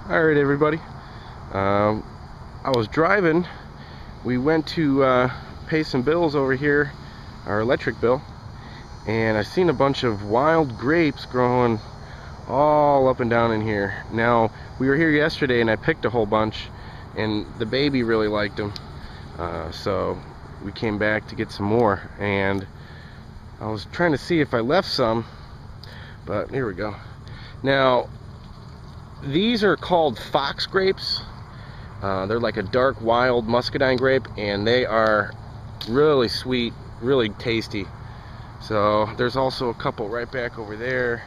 Alright everybody, I was driving. We went to pay some bills over here, our electric bill, and I seen a bunch of wild grapes growing all up and down in here. Now, we were here yesterday and I picked a whole bunch, and the baby really liked them, so we came back to get some more, and I was trying to see if I left some, but here we go. Now, these are called fox grapes. They're like a dark wild muscadine grape, and they are really sweet, really tasty. So there's also a couple right back over there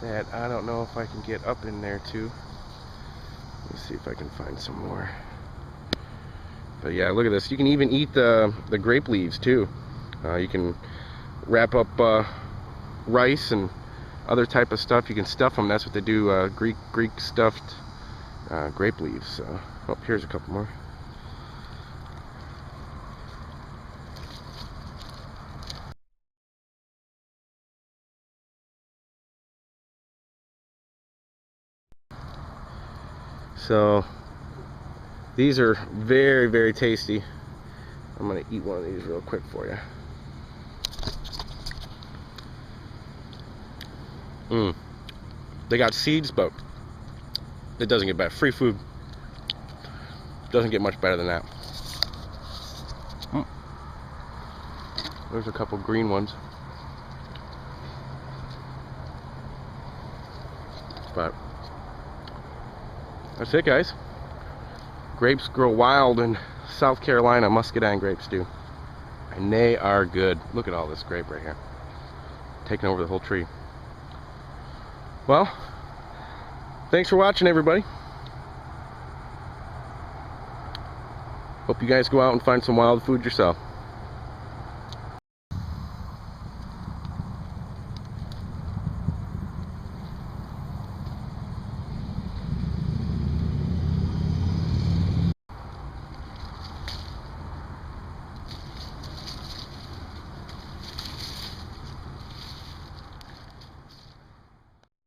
that I don't know if I can get up in there too. Let's see if I can find some more. But yeah, look at this. You can even eat the grape leaves too. You can wrap up rice and other type of stuff. You can stuff them. That's what they do. Greek stuffed grape leaves. So, oh, here's a couple more. So these are very, very tasty. I'm gonna eat one of these real quick for you. They got seeds, but it doesn't get better. Free food doesn't get much better than that. There's a couple green ones, but that's it, guys. Grapes grow wild in South Carolina. Muscadine grapes do, and they are good. Look at all this grape right here, taking over the whole tree. Well, thanks for watching, everybody. Hope you guys go out and find some wild food yourself.